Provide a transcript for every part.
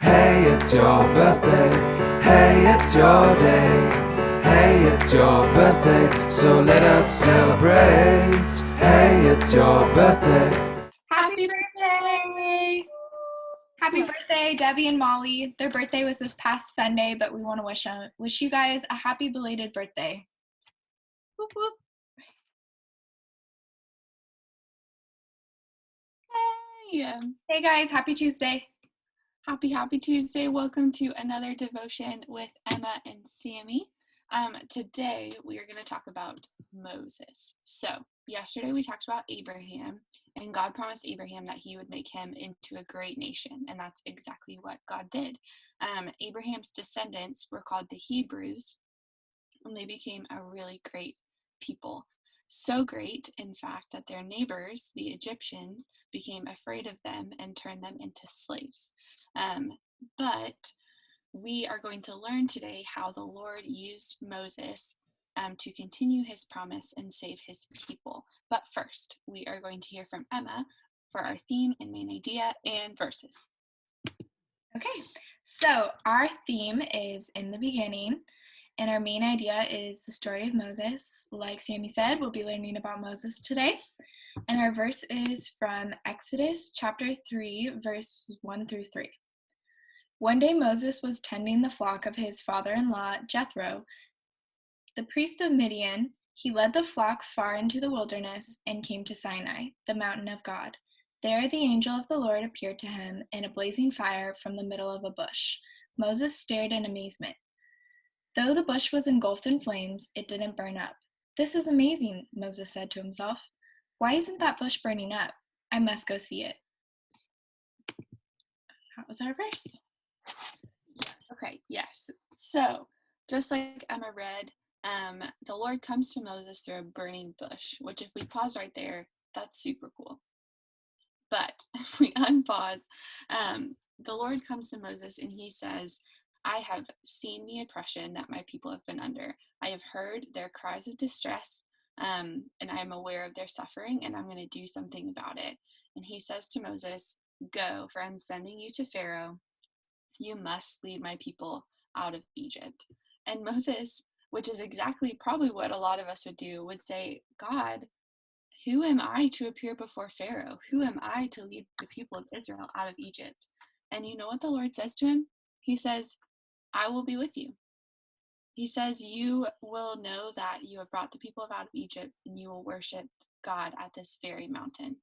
Hey, it's your birthday. Hey, it's your day. Hey, it's your birthday, so let us celebrate. Hey, it's your birthday. Happy birthday! Happy birthday, Debbie and Molly. Their birthday was this past Sunday, but we want to wish you guys a happy belated birthday. Whoop, whoop. Hey! Hey guys, happy Tuesday. Happy Tuesday. Welcome to another devotion with Emma and Sammy. Today we are going to talk about Moses. So yesterday we talked about Abraham, and God promised Abraham that he would make him into a great nation, and that's exactly what God did. Abraham's descendants were called the Hebrews, and they became a really great people. So great, in fact, that their neighbors, the Egyptians, became afraid of them and turned them into slaves. But we are going to learn today how the Lord used Moses to continue his promise and save his people. But first, we are going to hear from Emma for our theme and main idea and verses. Okay, so our theme is in the beginning, and our main idea is the story of Moses. Like Sammy said, we'll be learning about Moses today. And our verse is from Exodus chapter 3, verses 1 through 3. One day Moses was tending the flock of his father-in-law, Jethro, the priest of Midian. He led the flock far into the wilderness and came to Sinai, the mountain of God. There the angel of the Lord appeared to him in a blazing fire from the middle of a bush. Moses stared in amazement. Though the bush was engulfed in flames, it didn't burn up. "This is amazing," Moses said to himself. "Why isn't that bush burning up? I must go see it." That was our verse. Okay, yes. So, just like Emma read, the Lord comes to Moses through a burning bush, which if we pause right there, that's super cool. But if we unpause, the Lord comes to Moses and he says, "I have seen the oppression that my people have been under. I have heard their cries of distress, and I am aware of their suffering, and I'm going to do something about it." And he says to Moses, "Go, for I'm sending you to Pharaoh. You must lead my people out of Egypt." And Moses, which is exactly probably what a lot of us would do, would say, "God, who am I to appear before Pharaoh? Who am I to lead the people of Israel out of Egypt?" And you know what the Lord says to him? He says, "I will be with you." He says, "You will know that you have brought the people out of Egypt, and you will worship God at this very mountain."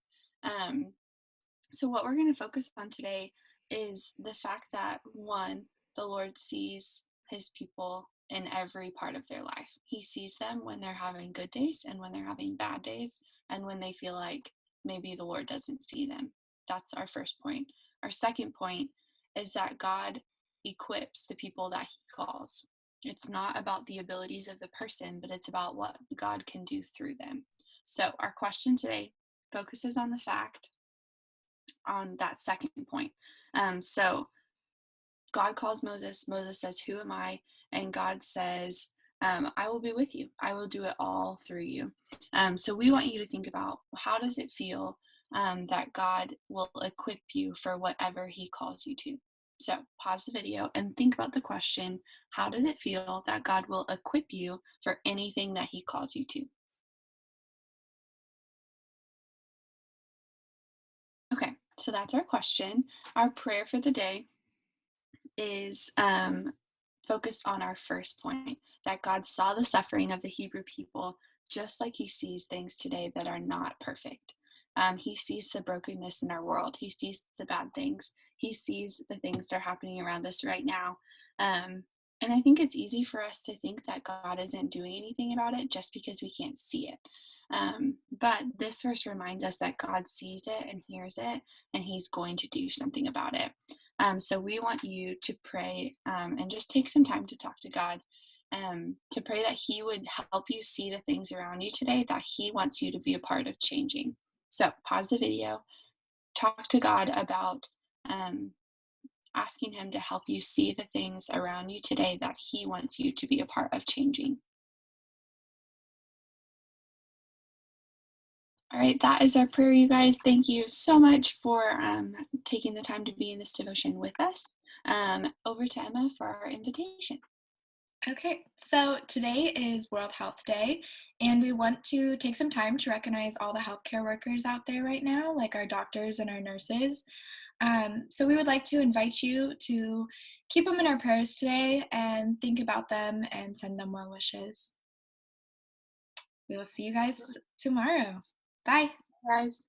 So what we're going to focus on today is the fact that, one, the Lord sees his people in every part of their life. He sees them when they're having good days and when they're having bad days, and when they feel like maybe the Lord doesn't see them. That's our first point. Our second point is that God equips the people that he calls. It's not about the abilities of the person, but it's about what God can do through them. So our question today focuses on the fact on that second point. So God calls Moses. Moses says, "Who am I?" And God says, "I will be with you. I will do it all through you." So we want you to think about, how does it feel that God will equip you for whatever he calls you to? So pause the video and think about the question, how does it feel that God will equip you for anything that he calls you to? Okay, so that's our question. Our prayer for the day is focused on our first point, that God saw the suffering of the Hebrew people just like he sees things today that are not perfect. He sees the brokenness in our world. He sees the bad things. He sees the things that are happening around us right now. And I think it's easy for us to think that God isn't doing anything about it just because we can't see it. But this verse reminds us that God sees it and hears it, and he's going to do something about it. So we want you to pray and just take some time to talk to God, to pray that he would help you see the things around you today that he wants you to be a part of changing. So pause the video, talk to God about asking Him to help you see the things around you today that He wants you to be a part of changing. All right, that is our prayer, you guys. Thank you so much for taking the time to be in this devotion with us. Over to Emma for our invitation. Okay, so today is World Health Day, and we want to take some time to recognize all the healthcare workers out there right now, like our doctors and our nurses. So we would like to invite you to keep them in our prayers today and think about them and send them well wishes. We will see you guys tomorrow. Bye. Guys.